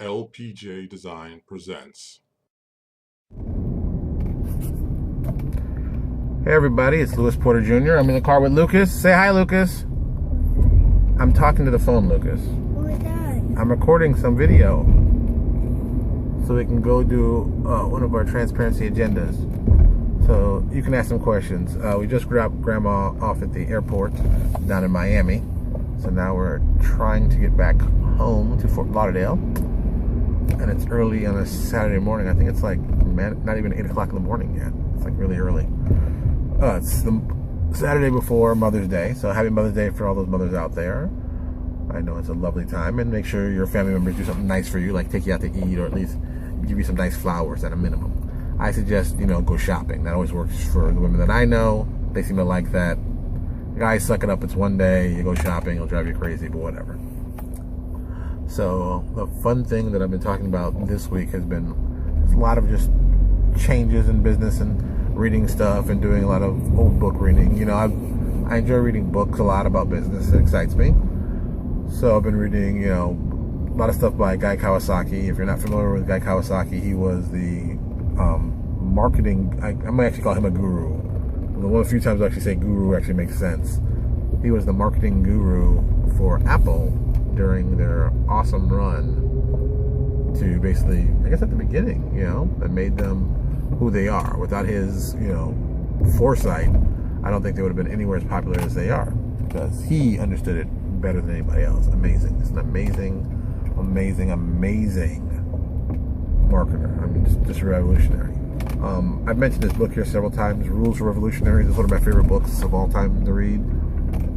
LPJ Design presents. Hey everybody, it's Louis Porter Jr. I'm in the car with Lucas. Say hi, Lucas. I'm talking to the phone, Lucas. What was that? I'm recording some video so we can go do one of our transparency agendas. So you can ask some questions. We just dropped Grandma off at the airport down in Miami. So now we're trying to get back home to Fort Lauderdale. And it's early on a Saturday morning. I think it's like not even 8 o'clock in the morning yet. It's like really early. It's the Saturday before Mother's Day, so happy Mother's Day for all those mothers out there. I know it's a lovely time, and make sure your family members do something nice for you, like take you out to eat, or at least give you some nice flowers at a minimum. I suggest, go shopping. That always works for the women that I know. They seem to like that. Guys, suck it up. It's one day. You go shopping. It'll drive you crazy, but whatever. So the fun thing that I've been talking about this week has been a lot of just changes in business and reading stuff and doing a lot of old book reading. I enjoy reading books a lot about business. It excites me. So I've been reading, a lot of stuff by Guy Kawasaki. If you're not familiar with Guy Kawasaki, he was the marketing, I might actually call him a guru. One of the few times I actually say guru actually makes sense. He was the marketing guru for Apple during their awesome run to basically, I guess at the beginning, that made them who they are. Without his, foresight, I don't think they would have been anywhere as popular as they are, because he understood it better than anybody else. Amazing. It's an amazing marketer. I mean, just revolutionary. I've mentioned this book here several times, Rules for Revolutionaries. It's one of my favorite books of all time to read.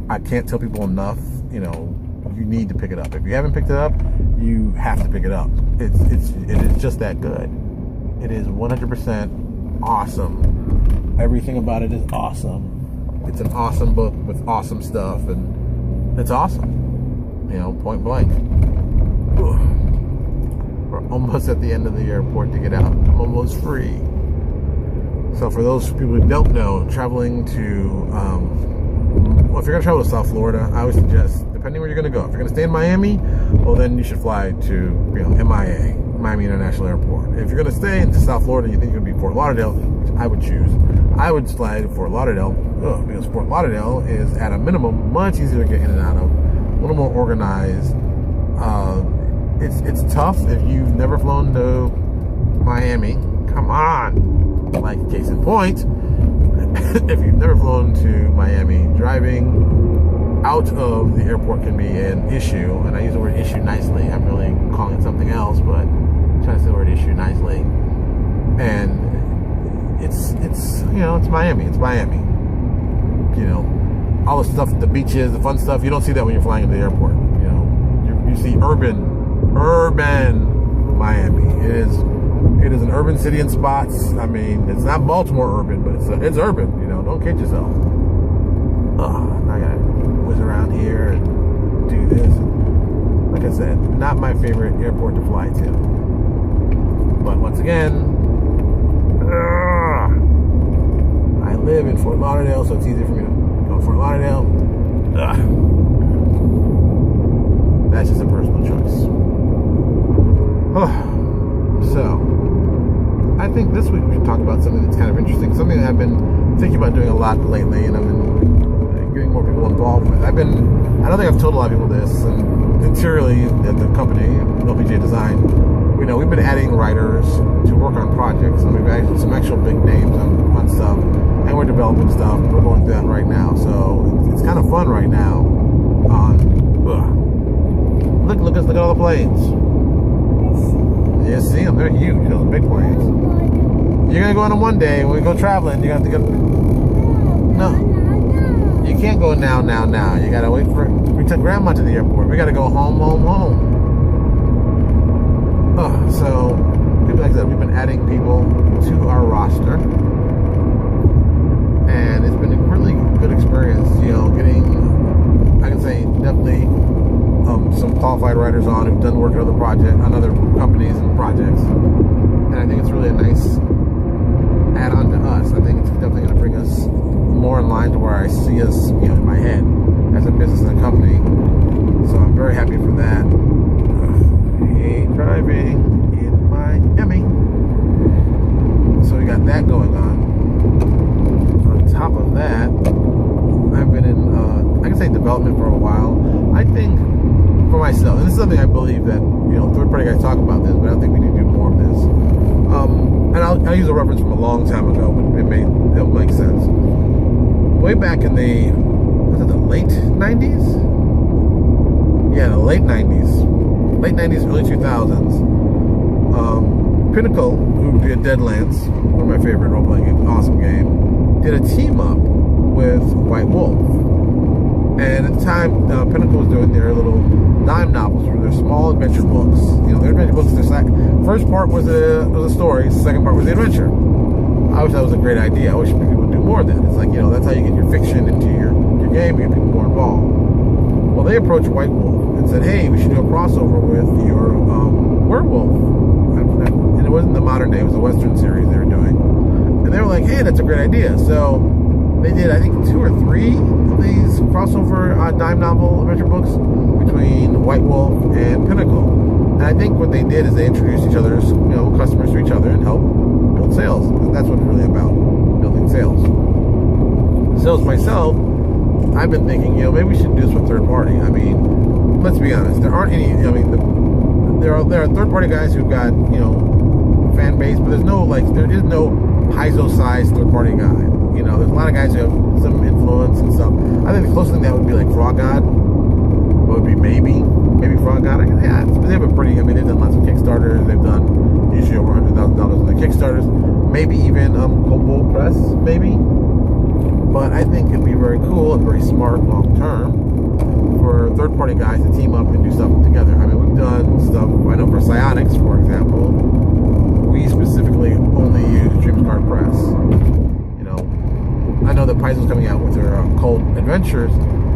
I can't tell people enough, you need to pick it up. If you haven't picked it up, you have to pick it up. It is just that good. It is 100% awesome. Everything about it is awesome. It's an awesome book with awesome stuff, and it's awesome. Point blank. We're almost at the end of the airport to get out. I'm almost free. So for those people who don't know, traveling to, if you're going to travel to South Florida, I would suggest, depending where you're going to go, if you're going to stay in Miami, well then you should fly to, MIA, Miami International Airport. If you're going to stay into South Florida and you think you're going to be Fort Lauderdale, which I would choose, I would fly to Fort Lauderdale, because Fort Lauderdale is, at a minimum, much easier to get in and out of, a little more organized. It's tough if you've never flown to Miami. Come on! Like, case in point, if you've never flown to Miami, driving out of the airport can be an issue, and I use the word issue nicely. I'm really calling it something else, but I'm trying to say the word issue nicely. And it's Miami. It's Miami. All the stuff, the beaches, the fun stuff, you don't see that when you're flying into the airport. You see urban Miami. It is an urban city in spots. I mean, it's not Baltimore urban, but it's urban. Don't kid yourself. I gotta whiz around here and do this. Like I said, not my favorite airport to fly to. But once again, I live in Fort Lauderdale, so it's easy for me to go to Fort Lauderdale. That's just a personal choice. So, I think this week we should talk about something that's kind of interesting, something that I've been thinking about doing a lot lately, and I've been getting more people involved with. I don't think I've told a lot of people this, and sincerely at the company, LPJ Design, we've been adding writers to work on projects, and we've added some actual big names on stuff, and we're developing stuff. We're going through that right now, so it's kind of fun right now. Look at all the planes. Yeah, see them. They're huge. Those big planes. You're going to go on them one day. When we go traveling, you have to go. No. You can't go now. You got to wait for. We took Grandma to the airport. We got to go home. So, like I said, we've been adding people to our roster. And it's been a really good experience, getting, I can say, definitely some qualified writers on who've done work on other companies and projects, and I think it's really a nice add-on to us. I think it's definitely going to bring us more in line to where I see us, in my head as a business and a company. So I'm very happy for that. Hey, try driving in Miami. So we got that going on. On top of that, I've been in, I can say development for a while. I think for myself, and this is something I believe that, third-party guys talk about this, but I don't think we need to do more of this. And I'll use a reference from a long time ago, but it'll make sense. Way back in the late 90s? Yeah, the late 90s, early 2000s. Pinnacle, who did Deadlands, one of my favorite role-playing games, awesome game, did a team-up with White Wolf. And at the time, Pinnacle was doing their little dime novels, or their small adventure books. Their adventure books, first part was a story, second part was the adventure. I wish that was a great idea. I wish people would do more of that. It's like, that's how you get your fiction into your game, you get people more involved. Well, they approached White Wolf and said, hey, we should do a crossover with your werewolf. And it wasn't the modern day, it was a Western series they were doing. And they were like, hey, that's a great idea. So they did, I think, 2 or 3 of these crossover dime novel adventure books between White Wolf and Pinnacle. And I think what they did is they introduced each other's, customers to each other and helped build sales. And that's what it's really about, building sales. Sales myself, I've been thinking, maybe we should do this with third party. I mean, let's be honest, there aren't any, there are third party guys who've got, fan base, but there is no Paizo-sized third party guy. There's a lot of guys who have some influence and stuff. I think the closest thing that would be like Frog God. Would be maybe Frog God. Yeah, they have a pretty, they've done lots of Kickstarters. They've done usually over $100,000 on the Kickstarters. Maybe even Kobo Press, maybe. But I think it'd be very cool and very smart long term for third party guys to team up and do stuff together. We've done stuff, I know for Psionics, for example, we specifically only use Dreamscard Press. I know that Paizo's coming out with their Cold Adventures.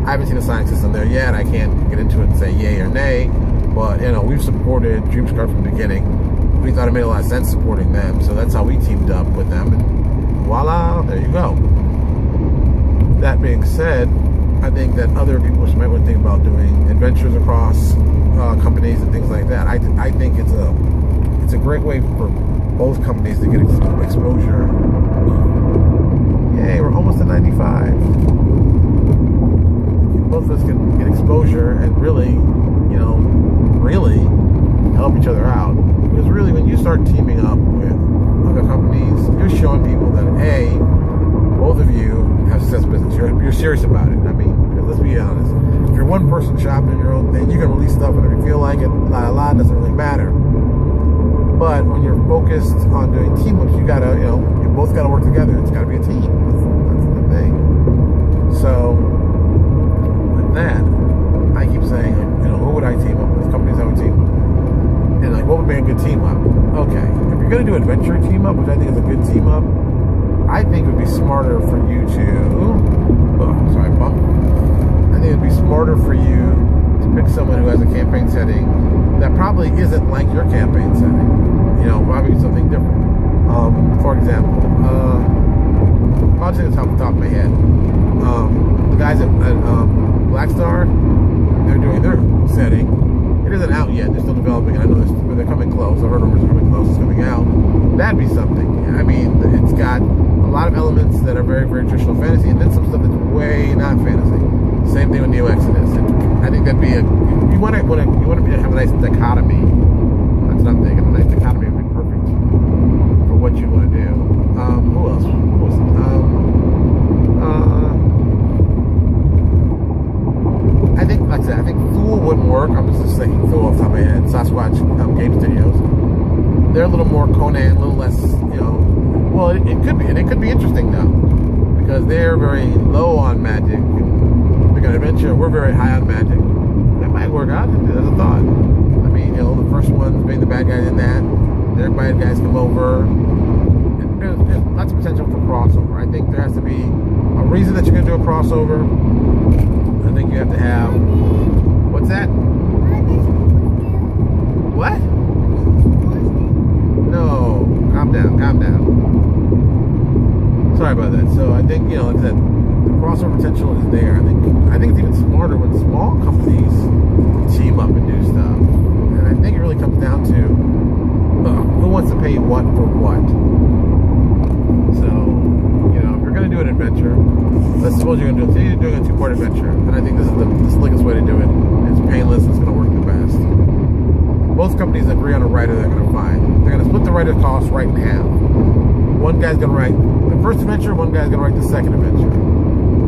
I haven't seen a signing system there yet. I can't get into it and say yay or nay. But, we've supported Dreamscard from the beginning. We thought it made a lot of sense supporting them. So that's how we teamed up with them. And voila, there you go. That being said, I think that other people might want to think about doing adventures across companies and things like that. I think it's a great way for both companies to get exposure. Yay, we're almost at 95. Both of us can get exposure and really help each other out. Because really, when you start teaming up with other companies, you're showing people that, A, both of you have successful business. You're serious about it. Because let's be honest. If you're one person shopping your own thing, you can release stuff whenever you feel like it. It doesn't really matter. But when you're focused on doing team-ups, you gotta, you both gotta work together. It's gotta be a team. That's the thing. So, with that, I keep saying, who would I team up with? Companies I would team up with. And what would be a good team-up? Okay, if you're gonna do adventure team-up, which I think is a good team-up, I think it would be smarter for you to, I think it would be smarter for you to pick someone who has a campaign setting that probably isn't like your campaign setting. Probably something different. For example, I'll just say off the top of my head. The guys at Black Star, they're doing their setting. It isn't out yet. They're still developing. I know they're coming close. I've heard rumors are coming close. It's coming out. That'd be something. It's got a lot of elements that are very, very traditional fantasy, and then some stuff that's way not fantasy. Same thing with Neo Exodus. And I think that'd be you want to have a nice dichotomy. That's what I'm thinking. A nice dichotomy would be perfect for what you want to do. Who else? I think, like I said, Fool wouldn't work. I'm just thinking Fool off the top of my head. Sasquatch Game Studios. They're a little more Conan, a little less, well, it could be, and it could be interesting though, because they're very low on magic. Big on adventure, we're very high on magic. That might work out. That's a thought. The first ones being the bad guys in that, their bad guys come over. There's lots of potential for crossover. I think there has to be a reason that you're going to do a crossover. I think you have to have. What's that? What? No, calm down. Sorry about that. So I think, like I said, the crossover potential is there. I think it's even smarter when small companies team up and do stuff. And I think it really comes down to suppose you're doing a two-part adventure, and I think this is the slickest way to do it. It's painless. It's going to work the best. Both companies agree on a writer they're going to find. They're going to split the writer's costs right in half. One guy's going to write the first adventure. One guy's going to write the second adventure.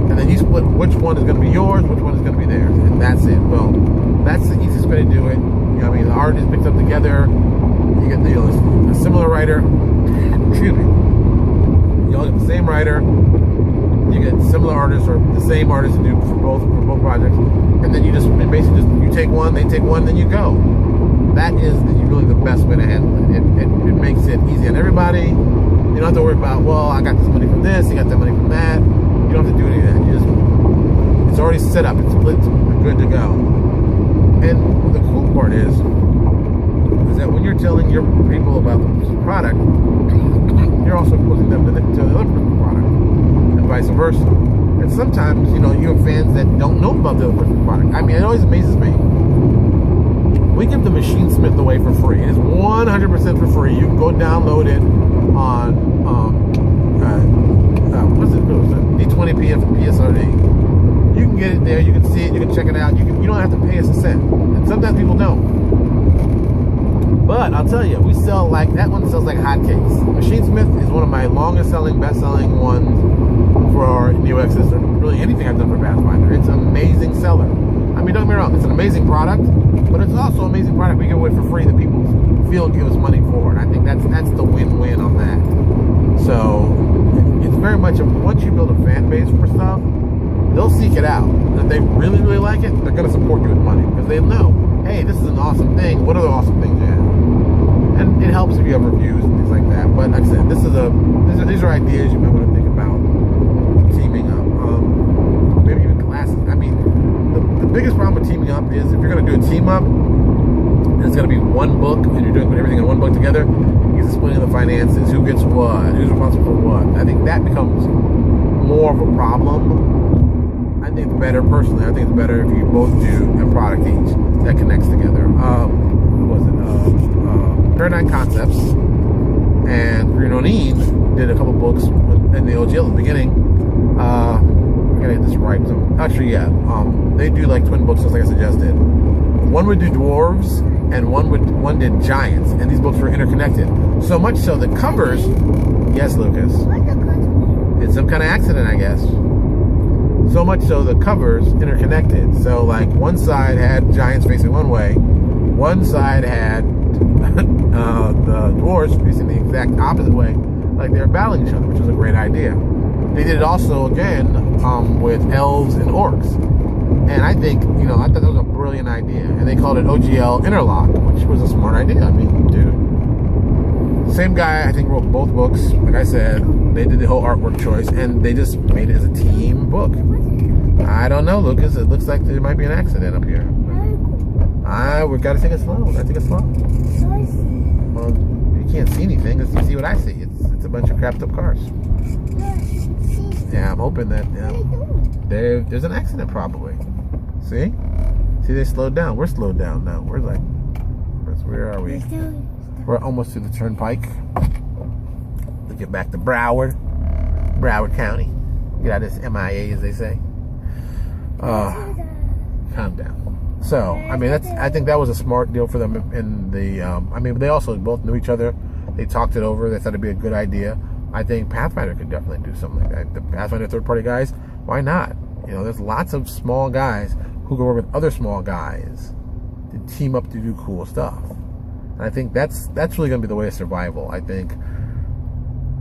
And then you split which one is going to be yours, which one is going to be theirs, and that's it. Well, that's the easiest way to do it. You know, I mean, the art is picked up together. You get a similar writer. Excuse me. You all get the same writer. You get similar artists or the same artists to do for both projects, and then you basically you take one, they take one, then you go. That is really the best way to handle it. It makes it easy on everybody. You don't have to worry about, well, I got this money from this, you got that money from that. You don't have to do any of that. It's already set up. It's split. You're good to go. And the cool part is that when you're telling your people about the product, you're also exposing them to the other person's product, and vice versa. And sometimes, you have fans that don't know about the other person's product. I mean, it always amazes me. We give the Machine Smith away for free. It is 100% for free. You can go download it on D20 PSRD. You can get it there. You can see it. You can check it out. You don't have to pay us a cent. And sometimes people don't. But I'll tell you, that one sells like hotcakes. Machine Smith is one of my longest selling, best selling ones for New X's or really anything I've done for Pathfinder. It's an amazing seller. I mean, don't get me wrong, it's an amazing product, but it's also an amazing product we give away for free that people feel give us money for. And I think that's the win-win on that. So it's very much once you build a fan base for stuff, they'll seek it out. And if they really, really like it, they're going to support you with money because they know, hey, this is an awesome thing. What other awesome things you have? And it helps if you have reviews and things like that. But like I said, these are ideas you might want to think about teaming up. Maybe even classes. I mean, the biggest problem with teaming up is if you're going to do a team up, and it's going to be one book, and you're doing everything in one book together, you're splitting the finances, who gets what, who's responsible for what. I think that becomes more of a problem. I think it's better, personally, I think it's better if you both do a product each that connects together. Who was it? Paradigm Concepts and Green O'Neill did a couple books in the OGL at the beginning. I gotta get this right. Actually, yeah. They do like twin books, just like I suggested. One would do dwarves, and one did giants, and these books were interconnected. So much so the covers. Yes, Lucas. It's some kind of accident, I guess. So much so the covers interconnected. So like one side had giants facing one way, one side had the dwarves facing the exact opposite way, like they were battling each other, which was a great idea. They did it also again with elves and orcs, and I think I thought that was a brilliant idea. And they called it OGL Interlock, which was a smart idea. I mean, dude, same guy I think wrote both books. Like I said, they did the whole artwork choice, and they just made it as a team book. I don't know, Lucas. It looks like there might be an accident up here. We gotta take it slow. I think it's slow. Well, you can't see anything. You see what I see. It's a bunch of crapped up cars. Yeah, I'm hoping that there's an accident probably. See, they slowed down. We're slowed down now. Where are we? We're almost to the turnpike. Let's get back to Broward County. Get out of this MIA, as they say. Calm down. So, I mean, I think that was a smart deal for them. In the, I mean, they also both knew each other. They talked it over. They thought it'd be a good idea. I think Pathfinder could definitely do something like that. The Pathfinder third-party guys, why not? There's lots of small guys who can work with other small guys to team up to do cool stuff. And I think that's really going to be the way of survival. I think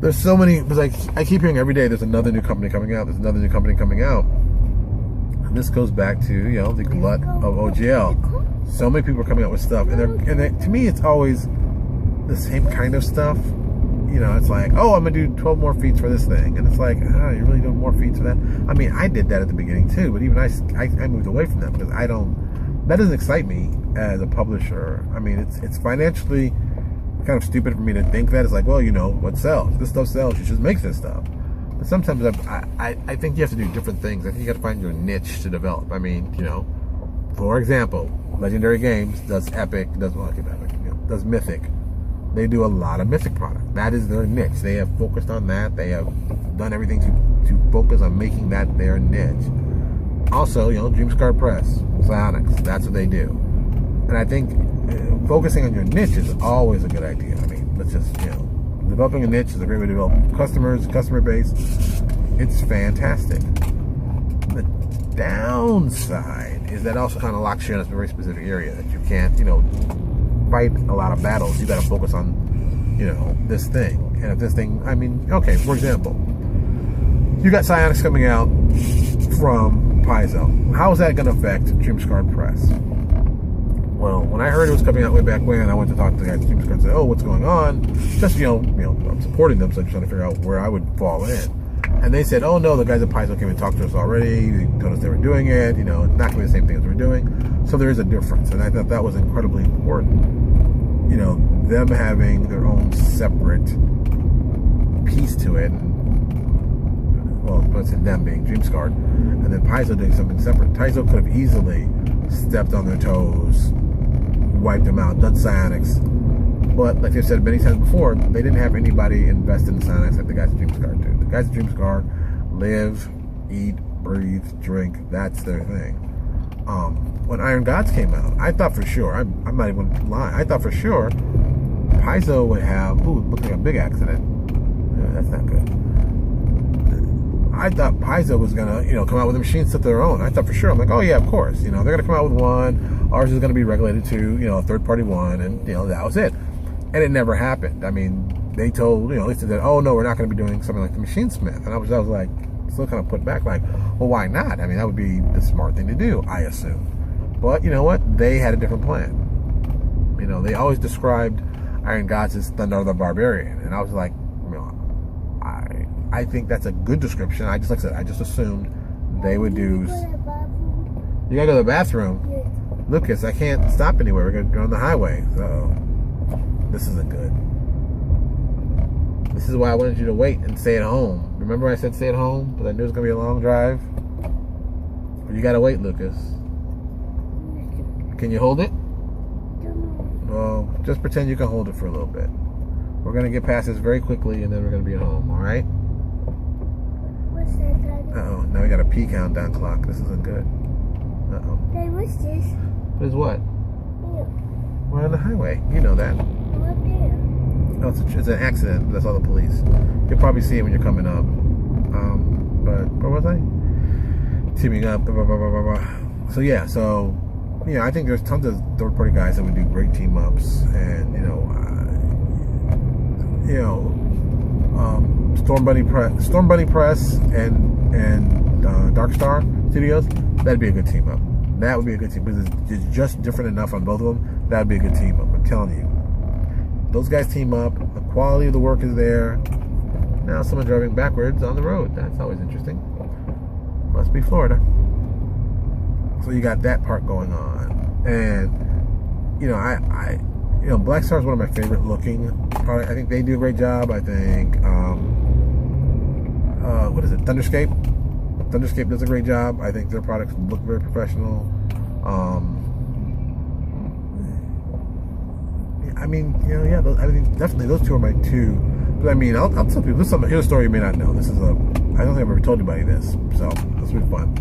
there's so many, because I keep hearing every day there's another new company coming out. There's another new company coming out. And this goes back to, the glut of OGL. So many people are coming out with stuff. And to me, it's always the same kind of stuff. It's like, oh, I'm going to do 12 more feats for this thing. And it's like, you're really doing more feats for that? I mean, I did that at the beginning too, but even I moved away from that because that doesn't excite me as a publisher. I mean, it's financially kind of stupid for me to think that. It's like, well, what sells? This stuff sells. You should make this stuff. But sometimes I think you have to do different things. I think you got to find your niche to develop. I mean, for example, Legendary Games does Epic, does Mythic. They do a lot of Mythic product. That is their niche. They have focused on that. They have done everything to to focus on making that their niche. Also, DreamScar Press, Psionics, that's what they do. And I think focusing on your niche is always a good idea. I mean, let's just, developing a niche is a great way to develop customers, customer base. It's fantastic. The downside is that also kind of locks you in a very specific area that you can't, fight a lot of battles. You got to focus on, this thing. And if this thing, okay, for example, you got Psionics coming out from Paizo. How is that going to affect DreamScar Press? Well, when I heard it was coming out way back when, I went to talk to the guys at DreamScar and say, "Oh, what's going on?" Just, I'm supporting them, so I'm trying to figure out where I would fall in. And they said, "Oh no, the guys at Paizo came and talked to us already. They told us they were doing it. It's not going to be the same thing as we're doing." So there is a difference, and I thought that was incredibly important. Them having their own separate piece to it. Well, let's say them being DreamScar, and then Paizo doing something separate. Paizo could have easily stepped on their toes, wiped them out, done Psionics. But like they've said many times before, they didn't have anybody invest in Psionics like the guys at DreamScar do. The guys at DreamScar live, eat, breathe, drink. That's their thing. When Iron Gods came out, I thought for sure, I'm not even lying, I thought for sure Paizo would have, it looked like a big accident. Yeah, that's not good. I thought Paizo was going to, come out with a machine set their own. I thought for sure, I'm like, oh yeah, of course. They're going to come out with one. Ours is going to be regulated to, a third-party one. And, that was it. And it never happened. I mean, they told, at least they said, oh no, we're not going to be doing something like the Machine Smith. And I was like, still kind of put back like, well, why not? I mean, that would be the smart thing to do, I assume. But you know what? They had a different plan. They always described Iron Gods as Thunder the Barbarian. And I was like, I think that's a good description. I just assumed they would do. You gotta go to the bathroom? Yes. Lucas, I can't stop anywhere. We're gonna go on the highway. So, this isn't good. This is why I wanted you to wait and stay at home. Remember I said stay at home? Because I knew it was gonna be a long drive? But you gotta wait, Lucas. Can you hold it? Well, just pretend you can hold it for a little bit. We're gonna get past this very quickly and then we're gonna be at home, alright? What's that, Daddy? Uh-oh, now we got a pee countdown clock. This isn't good. Uh-oh. Hey, what's this? What is what? Here. We're on the highway. You know that. What there? Oh, it's an accident. That's all the police. You'll probably see it when you're coming up. But where was I? Teaming up. Blah, blah, blah, blah, blah. So yeah, I think there's tons of third-party guys that would do great team-ups, and Storm Bunny Press and Darkstar Studios. That'd be a good team-up. That would be a good team because it's just different enough on both of them. That'd be a good team-up. I'm telling you, those guys team up. The quality of the work is there. Now someone driving backwards on the road. That's always interesting. Must be Florida. So you got that part going on, and Black Star is one of my favorite looking products. I think they do a great job. I think what is it? Thunderscape does a great job. I think their products look very professional. Definitely those two are my two. But I'll tell people here's a story you may not know. I don't think I've ever told anybody this, so this will be fun.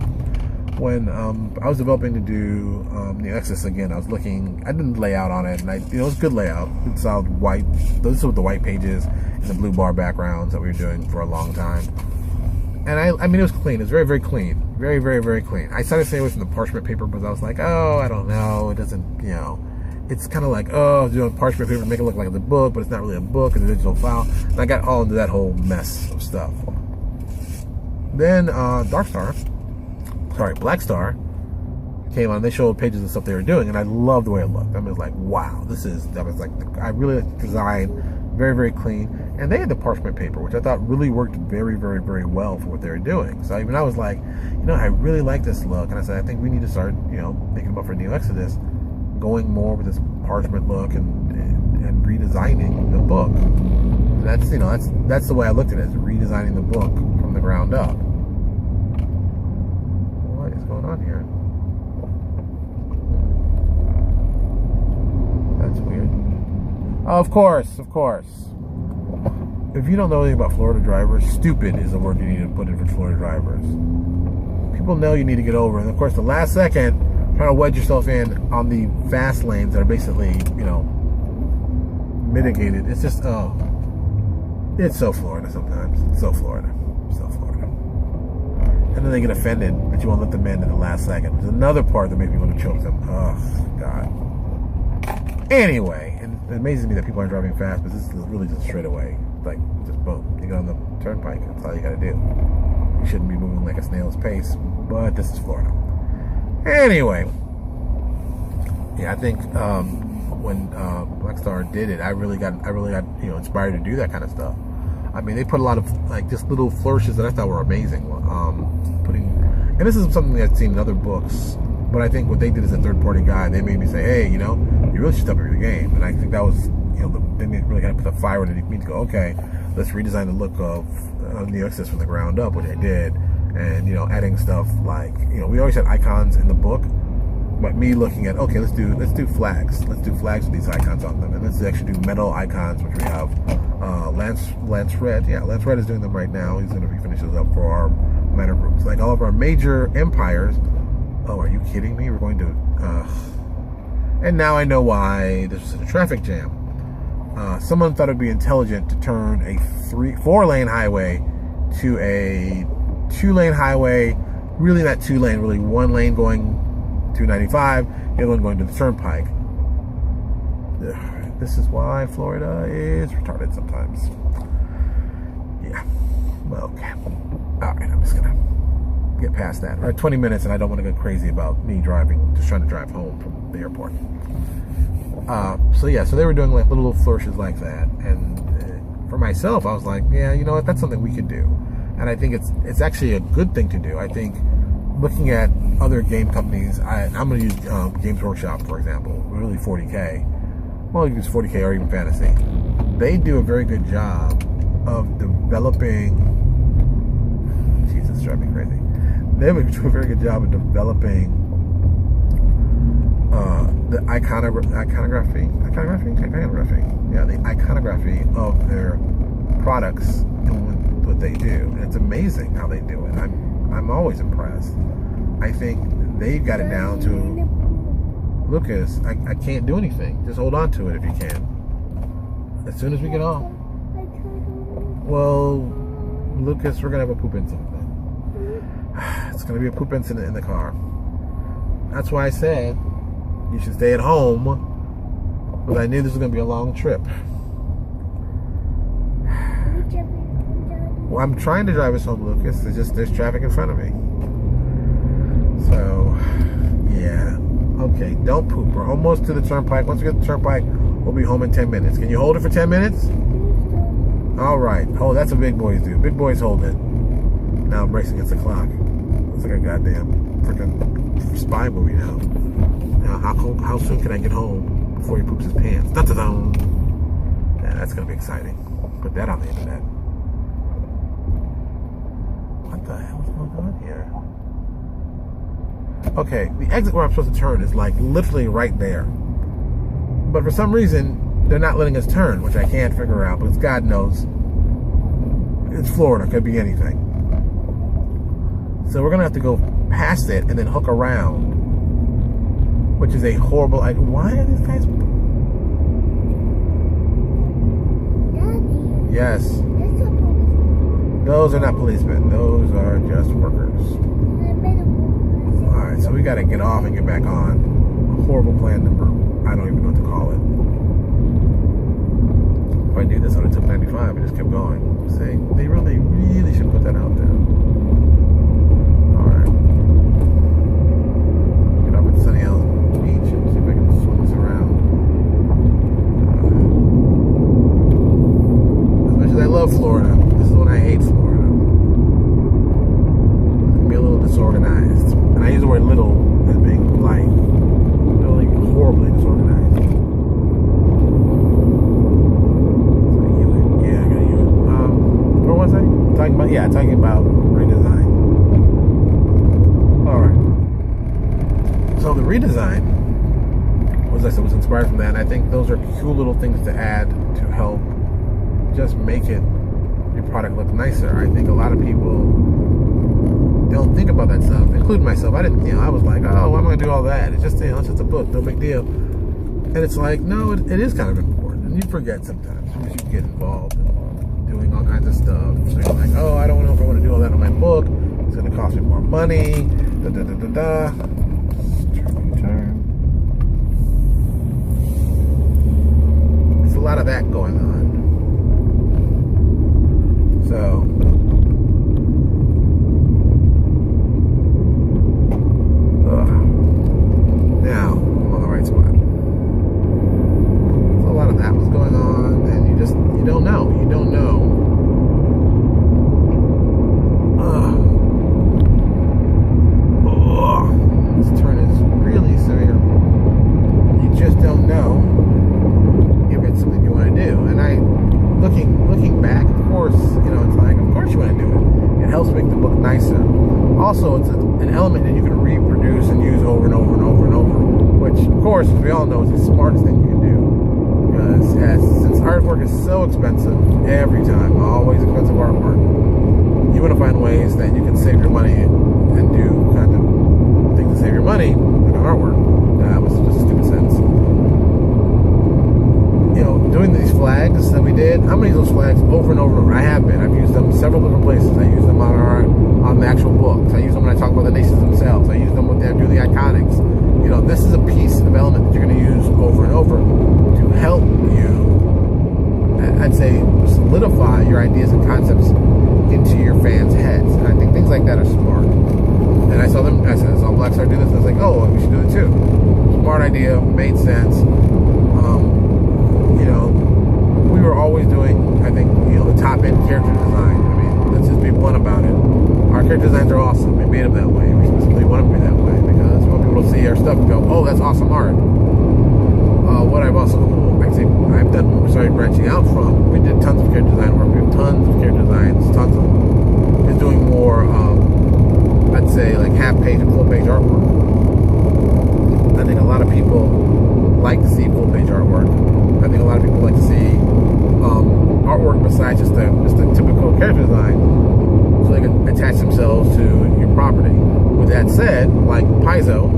When I was developing to do the Exodus again, I was looking. I didn't lay out on it, and it was good layout. Good solid white. Those were the white pages and the blue bar backgrounds that we were doing for a long time. And it was clean. It was very, very clean. Very, very, very clean. I started to stay away from the parchment paper because I was like, oh, I don't know. It doesn't, it's kind of like, oh, doing parchment paper to make it look like the book, but it's not really a book. It's a digital file. And I got all into that whole mess of stuff. Then Black Star came on. They showed pages of stuff they were doing, and I loved the way it looked. I was like, wow, I really liked the design. Very, very clean. And they had the parchment paper, which I thought really worked very, very, very well for what they were doing. So even I was like, I really like this look. And I said, I think we need to start, thinking about for Neo Exodus, going more with this parchment look and redesigning the book. And that's the way I looked at it, is redesigning the book from the ground up. What is going on here? That's weird. Oh, of course. if you don't know anything about Florida drivers, stupid is the word you need to put in for Florida drivers. People know you need to get over, and of course, the last second, trying to wedge yourself in on the fast lanes that are basically, mitigated. It's just, it's so Florida sometimes. It's so Florida. So Florida. And then they get offended that you won't let them in the last second. There's another part that makes me want to choke them. Oh, God. Anyway, and it amazes me that people aren't driving fast, but this is really just straight away. Like, just boom. You get on the turnpike. That's all you got to do. You shouldn't be moving like a snail's pace, but this is Florida. Anyway. Yeah, I think when Blackstar did it, I really got inspired to do that kind of stuff. I mean, they put a lot of just little flourishes that I thought were amazing. And this is something I've seen in other books, but I think what they did as a third-party guide, they made me say, hey, you really should step up your game. And I think that was, they really kind of put the fire underneath me to go, okay, let's redesign the look of the Exodus from the ground up, which I did, and adding stuff like, we always had icons in the book. But me looking at, okay, let's do flags. Let's do flags with these icons on them, and let's actually do metal icons, which we have. Lance Red, Lance Red is doing them right now. He's going to be finishing those up for our minor groups, like all of our major empires. Oh, are you kidding me? We're going to. And now I know why this was such a traffic jam. Someone thought it'd be intelligent to turn a 4-lane highway to a 2-lane highway. Really not 2-lane, really 1 lane going 295, the other one going to the turnpike. This is why Florida is retarded sometimes. Yeah. Well, okay. Alright, I'm just gonna get past that. We're at 20 minutes and I don't want to go crazy about me driving, just trying to drive home from the airport. So they were doing like little flourishes like that, and for myself I was like, yeah, you know what, that's something we could do. And I think it's actually a good thing to do. I think looking at other game companies, I'm going to use Games Workshop, for example, really 40K. Well, you use 40K or even Fantasy. They do a very good job of developing... Jesus, it's driving me crazy. They do a very good job of developing the iconography. Yeah, the iconography of their products and what they do. And it's amazing how they do it. I'm always impressed. I think they've got it down to, Lucas, I can't do anything. Just hold on to it if you can. As soon as we get off. Well, Lucas, we're going to have a poop incident then. It's going to be a poop incident in the car. That's why I said you should stay at home, but I knew this was going to be a long trip. Well, I'm trying to drive us home, Lucas. There's traffic in front of me. So, yeah. Okay, don't poop. We're almost to the turnpike. Once we get to the turnpike, we'll be home in 10 minutes. Can you hold it for 10 minutes? All right. Oh, that's what big boys do. Big boys hold it. Now I'm racing against the clock. Looks like a goddamn freaking spy movie now. Now, how soon can I get home before he poops his pants? Dun-dun-dun. Yeah, that's going to be exciting. Put that on the internet. What the hell is going on here? Okay, the exit where I'm supposed to turn is like literally right there. But for some reason, they're not letting us turn, which I can't figure out, because God knows. It's Florida, could be anything. So we're going to have to go past it and then hook around, which is a horrible idea. Why are these guys... Daddy. Yes. That's a police. Those are not policemen. Those are just workers. Alright, so we got to get off and get back on. A horrible plan number. I don't even know what to call it. If I knew this, I would have took 95 and just kept going. Saying, they really, really should put that out there. Alright. Get up at Sunny Isles Beach and see if I can swing this around. As much as I love Florida, this is when I hate Florida. It can be a little disorganized. And I use the word little as being polite. Really horribly disorganized. Talking about redesign. Alright. So the redesign was inspired from that, and I think those are cool little things to add to help just make it your product look nicer. I think a lot of people don't think about that stuff, including myself. I didn't, I was like, oh, why am I gonna do all that? It's just, it's just a book, no big deal. And it's like, no, it is kind of important, and you forget sometimes because you get involved in doing all kinds of stuff. So you're like, oh, I don't know if I want to do all that on my book. It's gonna cost me more money. Da da da da da. Turn. There's a lot of that going on. So. Now, I'm on the right spot. So a lot of that was going on, and you don't know. You don't know. This turn is really severe. You just don't know if it's something you want to do. And looking back, of course, it's like, of course you want to do it. It helps make the book nicer. Also, it's an element that you can reproduce and use over and over and over and over, which, of course, as we all know, is the smartest thing you can do. Because since artwork is so expensive every time, always expensive artwork, you want to find ways that you can save your money and do kind of things to save your money, like on artwork. That was just a stupid sentence. Doing these flags that we did, how many of those flags over and over and over? I have been. I've used them several different places. I use them on the actual books. I use them when I talk about the nations themselves. I use them when they're doing the iconics. This is a piece of element that you're going to use over and over to help you, I'd say, solidify your ideas and concepts into your fans' heads. And I think things like that are smart. And I saw Black Star do this, and I was like, oh, we should do it too. Smart idea, made sense. We were always doing, I think, the top-end character design. I mean, let's just be blunt about it. Our character designs are awesome. We made them that way. We specifically want them to be that way because we want people to see our stuff and go, oh, that's awesome art. What I've also, I've done, started branching out from, we did tons of character design work. We have tons of character designs, tons of them. Is doing more, I'd say, like half-page and full-page artwork. I think a lot of people like to see full-page artwork. I think a lot of people like to see artwork besides just the typical character design, so they can attach themselves to your property. With that said, like Paizo,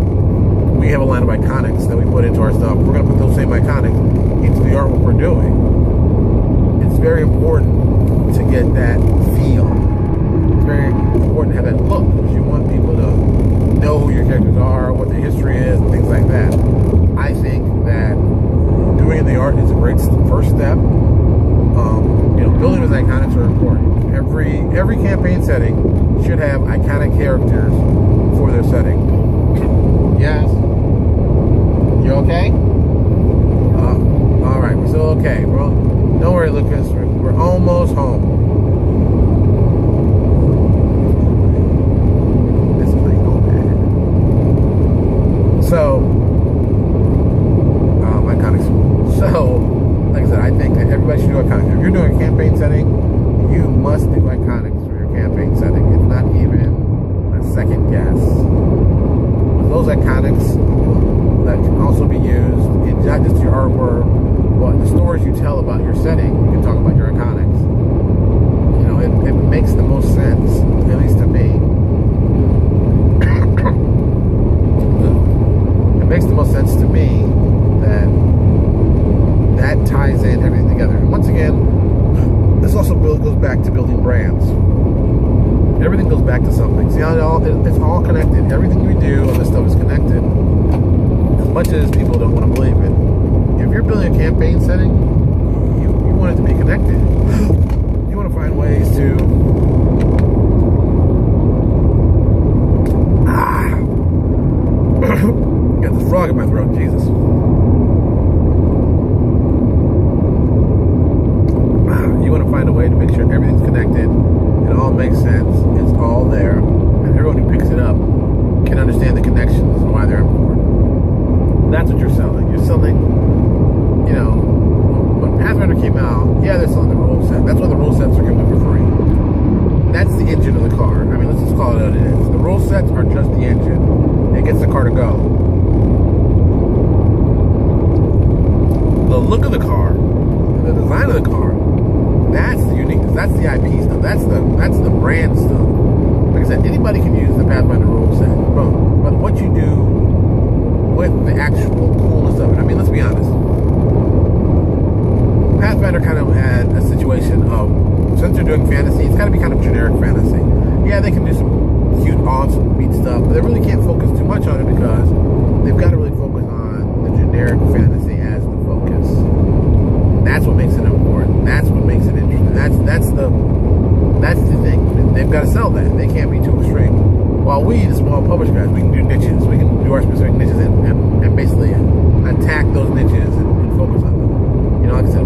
we have a line of iconics that we put into our stuff. We're going to put those same iconics into the artwork we're doing. It's very important to get that feel. It's very important to have that look because you want people to know who your characters are, what their history is, and things like that. I think that doing the art is a great first step. Building those iconics are important. Every campaign setting should have iconic characters for their setting. Yes. You okay? All right, we're still okay. Well, don't worry, Lucas. We're almost home. This might go bad. So, iconics. So, like I said, I think that everybody should do iconics. If you're doing a campaign setting, you must do iconics for your campaign setting. It's not even a second guess. With those iconics that can also be used in not just your artwork, but the stories you tell about your setting, you can talk about your iconics. It makes the most sense, at least to me. It makes the most sense to me that ties in everything together. And once again, this also goes back to building brands. Everything goes back to something. See how it's all connected. Everything we do on this stuff is connected. As much as people don't want to believe it, if you're building a campaign setting, you want it to be connected. You want to find ways to got this frog in my throat, Jesus. You want to find a way to make sure everything's connected. It all makes sense. It's all there. And everyone who picks it up can understand the connections and why they're important. That's what you're selling. You're selling, when Pathfinder came out, yeah, they're selling the rule set. That's why the rule sets are coming for free. That's the engine of the car. I mean, let's just call it what it is. The rule sets are just the engine. It gets the car to go. The look of the car, and the design of the car, That's the uniqueness. That's the IP stuff. That's the brand stuff. Like I said, anybody can use the Pathfinder rule set. Boom. But what you do with the actual coolness of it. I mean, let's be honest. Pathfinder kind of had a situation of, since they're doing fantasy, it's got to be kind of generic fantasy. Yeah, they can do some cute, awesome, beat stuff, but they really can't focus too much on it because they've got to really focus on the generic fantasy as the focus. That's what makes it important. That's what makes it interesting. That's the thing. They've got to sell that. They can't be too extreme. While we, the small publisher guys, we can do niches. We can do our specific niches and basically attack those niches and focus on them. You know, like I said,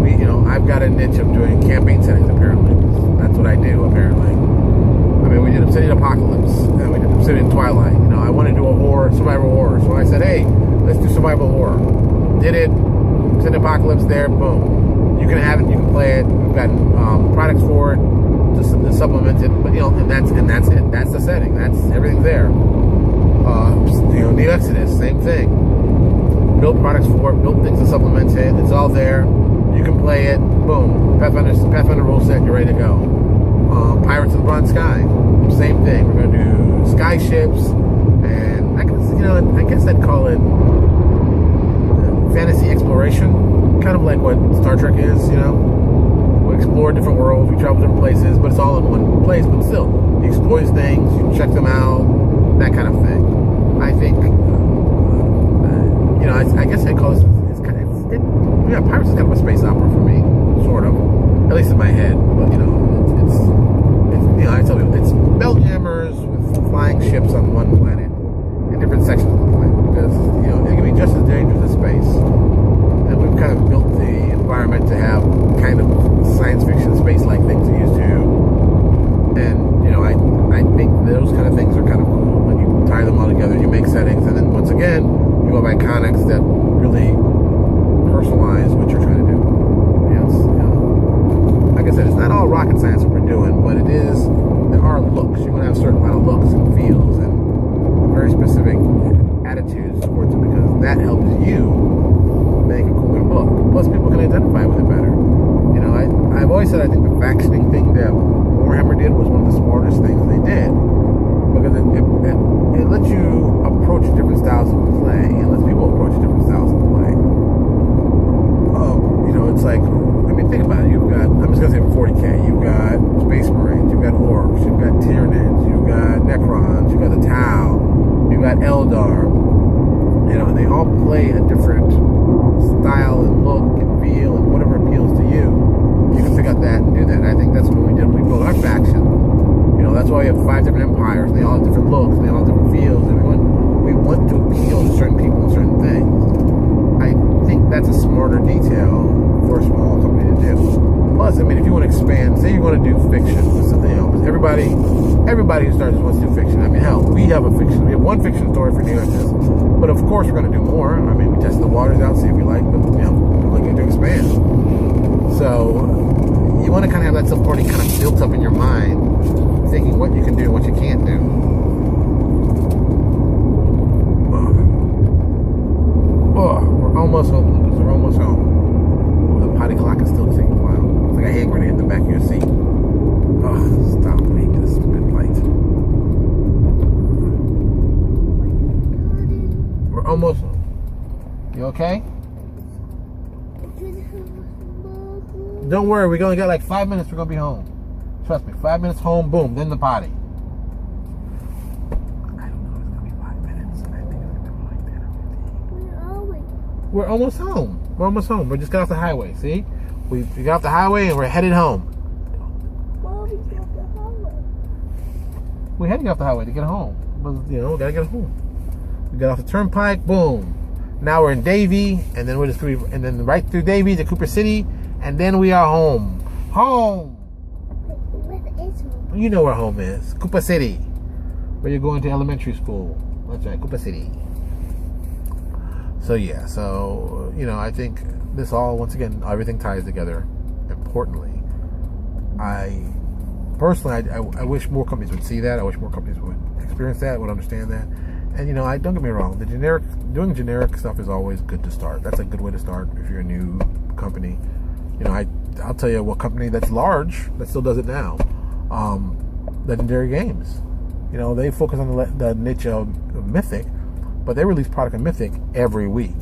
I've got a niche of doing campaign settings, apparently. That's what I do, apparently. I mean, we did Obsidian Apocalypse, and we did Obsidian Twilight. You know, I want to do a horror, survival horror. So I said, hey, let's do survival horror. Did it. Obsidian Apocalypse there, boom. You can have it, you can play it. We've got products for it to supplement it, but and that's it. That's the setting. That's everything there. New Exodus, same thing. Build products for it, build things to supplement it. It's all there. You can play it. Boom. Pathfinder rule set. You're ready to go. Pirates of the Bronze Sky. Same thing. We're going to do sky ships, and I guess I'd call it fantasy exploration, kind of like what Star Trek is. We explore different worlds, we travel different places, but it's all in one place. But still, you explore these things, you check them out, that kind of thing. I think, I guess I'd call it. Pirates is kind of a space opera for me, sort of, at least in my head. But I tell people, it's Spelljammers with flying ships on one planet in different sections of the planet, because it can be just as dangerous as space. And we've kind of built the environment to have kind of science fiction, space-like things to use to. And I think those kind of things are kind of cool when you tie them all together. You make settings, and then once again, you have iconics that really personalize what you're trying to do. Yes, like I said, it's not all rocket science what we're doing, but there are looks. You're going to have a certain amount of looks and feels and very specific attitudes towards it, because that helps you make a cooler book. Plus, people can identify with it better. I've always said I think the factioning thing that Warhammer did was one of the smartest things they did, because it lets you approach different styles of play, and lets people approach different styles of play. It's like, think about it. You've got, I'm just going to say for 40K, you've got Space Marines, you've got Orcs, you've got Tyranids, you've got Necrons, you've got the Tau, you've got Eldar. And they all play a different style and look and feel and whatever appeals to you. You can pick out that and do that. And I think that's what we did. We built our faction. That's why we have 5 different empires. They all have different looks. They all have different feels. And we want to appeal to certain people and certain things. I think that's a smarter detail for a small company to do. Plus, if you want to expand, say you're going to do fiction with something else. Everybody who starts wants to do fiction. Hell, we have one fiction story for New Exodus. But of course, we're going to do more. We test the waters out, see if we like, but we're looking to expand. So you want to kind of have that stuff already kind of built up in your mind, thinking what you can do and what you can't do. We're almost home, Lucas. We're almost home. The potty clock is still ticking wild. It's like a hand grenade in the back of your seat. Stop making this stupid light. We're almost home. You okay? Don't worry, we only got like 5 minutes, we're going to be home. Trust me, 5 minutes home, boom, then the potty. I don't know if it's going to be 5 minutes. I think it's going to be like 10 or 15. Where are we? We're almost home. We're almost home. We just got off the highway, see? We got off the highway and we're headed home. Why are we get off the highway? We're heading off the highway to get home. But, we got to get home. We got off the turnpike, boom. Now we're in Davie, and then and then right through Davie to Cooper City, and then we are home. Home! Where is home? You know where home is. Cooper City. Where you're going to elementary school. That's right, Cooper City. So, yeah. So, I think this all, once again, everything ties together importantly. Personally, I wish more companies would see that. I wish more companies would experience that, would understand that. And, don't get me wrong. Doing generic stuff is always good to start. That's a good way to start if you're a new company. I'll tell you what company that's large that still does it now. Legendary Games. They focus on the niche of Mythic, but they release product in Mythic every week.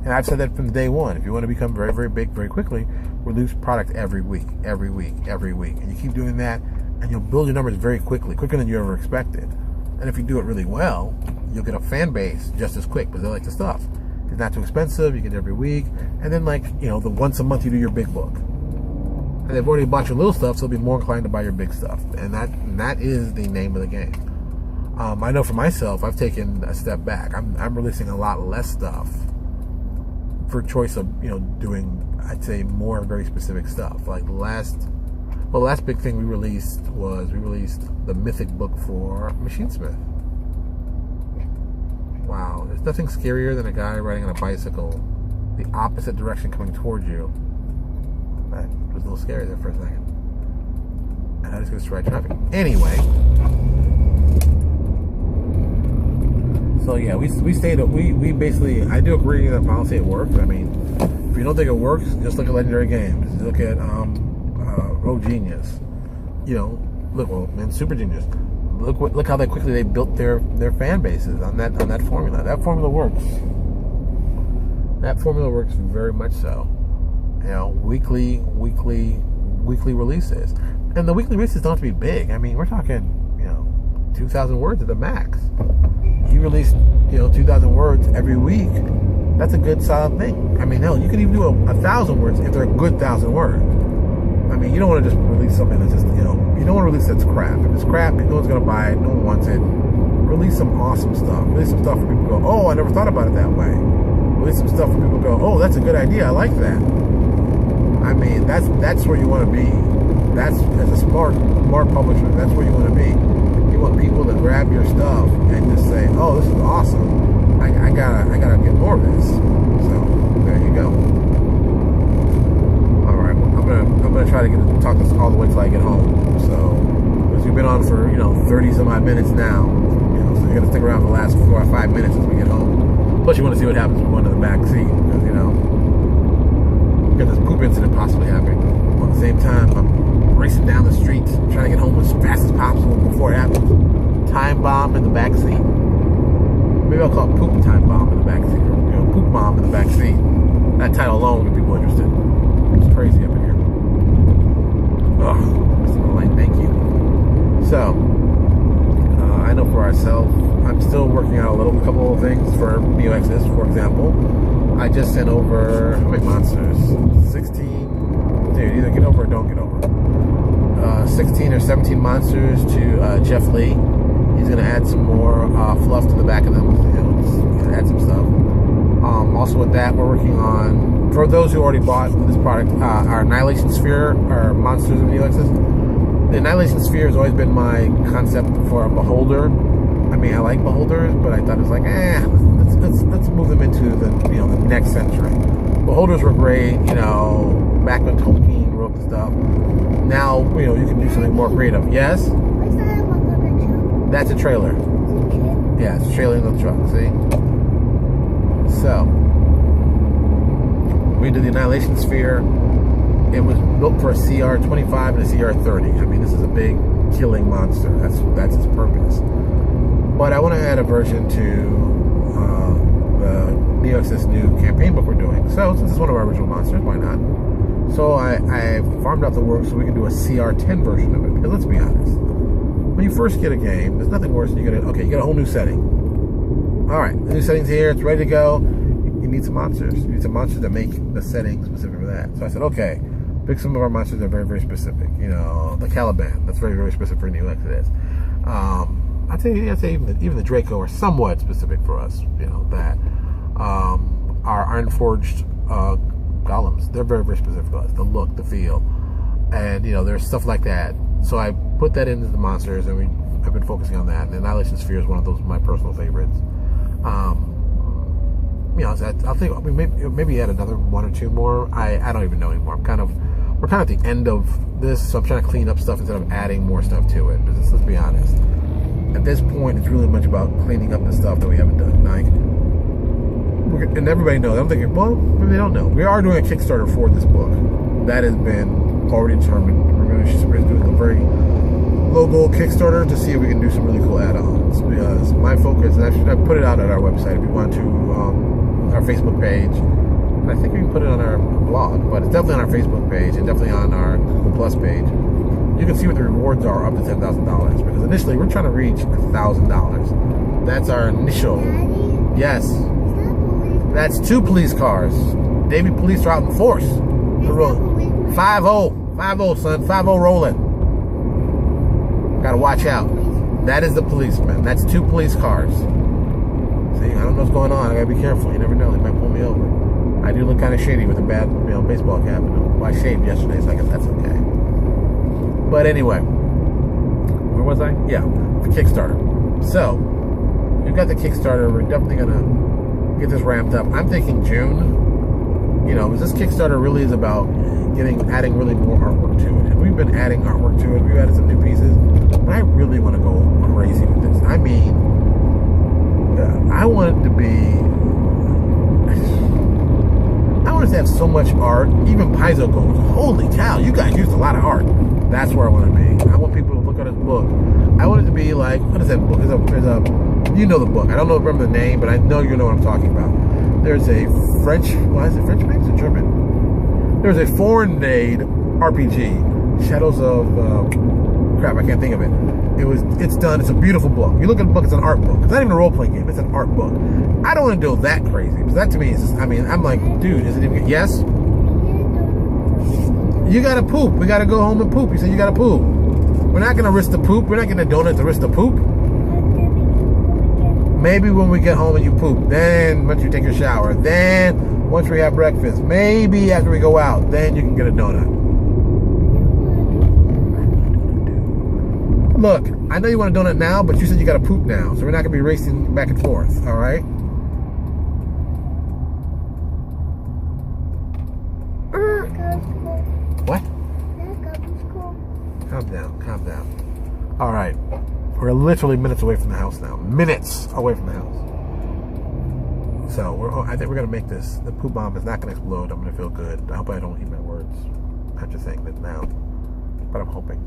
And I've said that from day one. If you want to become very, very big very quickly, release product every week. And you keep doing that, and you'll build your numbers very quickly, quicker than you ever expected. And if you do it really well, you'll get a fan base just as quick because they like the stuff. It's not too expensive. You get it every week. And then, the once a month you do your big book. And they've already bought your little stuff, so they'll be more inclined to buy your big stuff. And that is the name of the game. I know for myself, I've taken a step back. I'm releasing a lot less stuff for choice of, doing, I'd say, more very specific stuff. Like the last big thing we released the Mythic book for Machinesmith. Wow, there's nothing scarier than a guy riding on a bicycle the opposite direction coming towards you. That was a little scary there for a second. And I just gonna strike traffic. Anyway. So yeah, we basically, I do agree that policy it works. I mean, if you don't think it works, just look at Legendary Games. Just look at Rogue Genius. Super Genius. Look how quickly they built their fan bases on that formula. That formula works. That formula works very much so. Weekly releases, and the weekly releases don't have to be big. I mean, we're talking 2,000 words at the max. You release 2,000 words every week. That's a good solid thing. I mean, hell, you can even do 1,000 words if they're a good 1,000 words. I mean, you don't want to just release something that's just you don't want to release that's crap. If it's crap, no one's gonna buy it. No one wants it. Release some awesome stuff. Release some stuff where people go, oh, I never thought about it that way. Release some stuff where people go, oh, that's a good idea. I like that. I mean, that's where you want to be. That's, as a smart publisher, that's where you want to be. You want people to grab your stuff and just say, oh, this is awesome. I gotta get more of this. So there you go. All right, I'm gonna try to talk this all the way till I get home. So because we've been on for 30 some odd minutes now. So you're gonna stick around for the last 4 or 5 minutes as we get home. Plus, you want to see what happens when we go into the back seat because got this poop incident possibly happening. At the same time, I'm racing down the streets, trying to get home as fast as possible before it happens. Time bomb in the back seat. Maybe I'll call it poop time bomb in the back seat. Or, poop bomb in the back seat. That title alone would get people interested. It's crazy up in here. Ugh, missing the light. Thank you. So, I know for ourselves, I'm still working out a couple of things for NeoXS, for example. I just sent over, how many monsters? 16? Dude, either get over or don't get over. 16 or 17 monsters to Jeff Lee. He's going to add some more fluff to the back of them. Just add some stuff. Also with that, we're working on, for those who already bought this product, our Annihilation Sphere, our monsters of NeoXS. The Annihilation Sphere has always been my concept for a beholder. I mean, I like beholders, but I thought it was like, let's move them into the the next century. Beholders were great, back when Tolkien wrote the stuff. Now, you can do something more creative. Yes? What's that on the picture? That's a trailer. Yeah, it's a trailer in the truck, see? So, we did the Annihilation Sphere. It was built for a CR25 and a CR30. I mean, this is a big killing monster. That's its purpose. But I want to add a version to the NeoXS new campaign book we're doing. So, since it's one of our original monsters, why not? So I farmed out the work so we can do a CR10 version of it. Because let's be honest, when you first get a game, there's nothing worse than you get a whole new setting. All right, the new setting's here, it's ready to go. You need some monsters. You need some monsters that make the setting specific for that. So I said, okay, pick some of our monsters that are very, very specific. The Caliban, that's very, very specific for NeoXS. I'd say even the Draco are somewhat specific for us. That our Ironforged golems, they're very, very specific to us. The look, the feel, and there's stuff like that. So I put that into the monsters, and I've been focusing on that. And the Annihilation Sphere is one of those my personal favorites. I think maybe add another one or two more. I don't even know anymore. We're kind of at the end of this, so I'm trying to clean up stuff instead of adding more stuff to it. Because let's be honest, at this point, it's really much about cleaning up the stuff that we haven't done. And everybody knows. I'm thinking, well, maybe they don't know. We are doing a Kickstarter for this book. that has been already determined. We're going to do a very low goal Kickstarter to see if we can do some really cool add-ons. Because my focus, and I put it out at our website if you want to, our Facebook page. And I think we can put it on our blog, but it's definitely on our Facebook page and definitely on our Google Plus page. You can see what the rewards are up to $10,000. Because initially we're trying to reach $1,000. That's our initial. Daddy? Yes. Is that police? That's 2 police cars. Davie police are out in force. They're rolling. 5-0. 5-0, son. 5-0 rolling. Gotta watch out. That is the policeman. That's 2 police cars. See, I don't know what's going on. I gotta be careful. You never know. They might pull me over. I do look kind of shady with a bad, baseball cap. Well, I shaved yesterday, so I guess that's okay. But anyway, where was I? Yeah, the Kickstarter. So, we've got the Kickstarter. We're definitely gonna get this ramped up. I'm thinking June. You know, this Kickstarter really is about adding really more artwork to it. And we've been adding artwork to it. We've added some new pieces. But I really want to go crazy with this. I mean, I want it to be... I want us to have so much art. Even Paizo goes, holy cow, you guys used a lot of art. That's where I want to be. I want people to look at this book. I want it to be like, what is that book? You know the book. I don't remember the name, but I know you know what I'm talking about. There's a French, why is it French made? Is it German? There's a foreign-made RPG, Shadows of, crap, I can't think of it. It's done, it's a beautiful book. You look at the book, it's an art book. It's not even a role-playing game, it's an art book. I don't want to do that crazy, because that to me is just, I mean, I'm like, dude, is it even, yes? You gotta poop, we gotta go home and poop. You said you gotta poop. We're not gonna risk the poop, we're not gonna donut to risk the poop. Maybe when we get home and you poop, then once you take your shower, then once we have breakfast, maybe after we go out, then you can get a donut. Look, I know you want a donut now, but you said you got to poop now, so we're not going to be racing back and forth, all right? What? Calm down, calm down. All right. We're literally minutes away from the house now. Minutes away from the house. So I think we're gonna make this. The poop bomb is not gonna explode. I'm gonna feel good. I hope I don't eat my words. I'm just saying that now, but I'm hoping.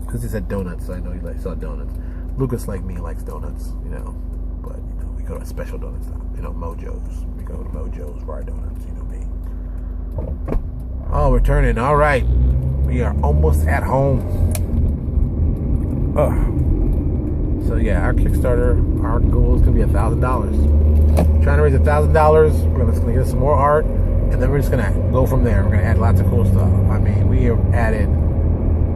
Because he said donuts, so I know he saw donuts. Lucas, like me, likes donuts, you know. But you know, we go to a special donut shop, you know, Mojo's. We go to Mojo's for our donuts, you know me. Oh, we're turning. All right, we are almost at home. So yeah, our Kickstarter, our goal is gonna be $1,000. Trying to raise $1,000. We're gonna get some more art, and then we're just gonna go from there. We're gonna add lots of cool stuff. I mean, we have added.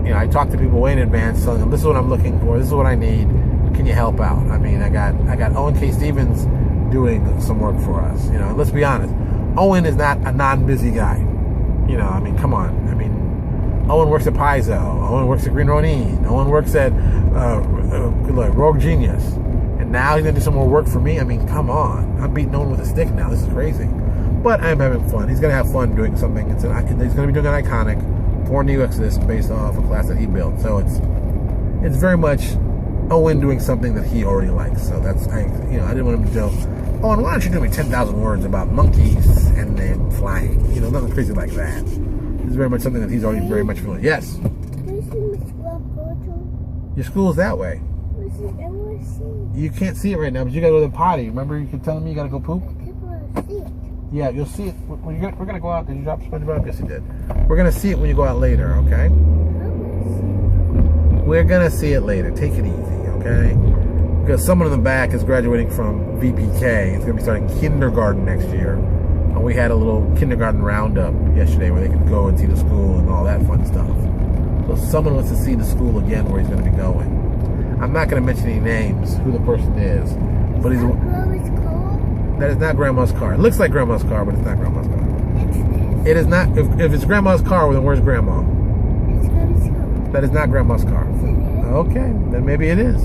You know, I talked to people way in advance, telling them this is what I'm looking for. This is what I need. Can you help out? I mean, I got Owen K. Stevens doing some work for us. You know, let's be honest. Owen is not a non-busy guy. You know, I mean, come on. I mean, Owen works at Paizo. Owen works at Green Ronin. Owen works at Rogue Genius. And now he's going to do some more work for me. I mean, come on. I'm beating Owen with a stick now. This is crazy. But I'm having fun. He's going to have fun doing something. He's going to be doing an iconic for New Exodus based off a class that he built. So it's very much Owen doing something that he already likes. So that's, I didn't want him to joke, Owen, why don't you do me 10,000 words about monkeys and then flying? You know, nothing crazy like that. It's very much something that he's already very much familiar. Yes? Your school's that way. You can't see it right now, but you gotta go to the potty. Remember you kept telling me you gotta go poop? Yeah, you'll see it. We're gonna go out. Did you drop SpongeBob? Yes, you did. We're gonna see it when you go out later, okay? We're gonna see it later. Take it easy, okay? Because someone in the back is graduating from VPK. It's gonna be starting kindergarten next year. And we had a little kindergarten roundup yesterday where they could go and see the school and all that fun stuff. So someone wants to see the school again where he's gonna be going. I'm not gonna mention any names, who the person is, but he's. That is not Grandma's car. It looks like Grandma's car, but it's not Grandma's car. It is not. If it's Grandma's car, well, then where's Grandma? That is not Grandma's car. Okay, then maybe it is.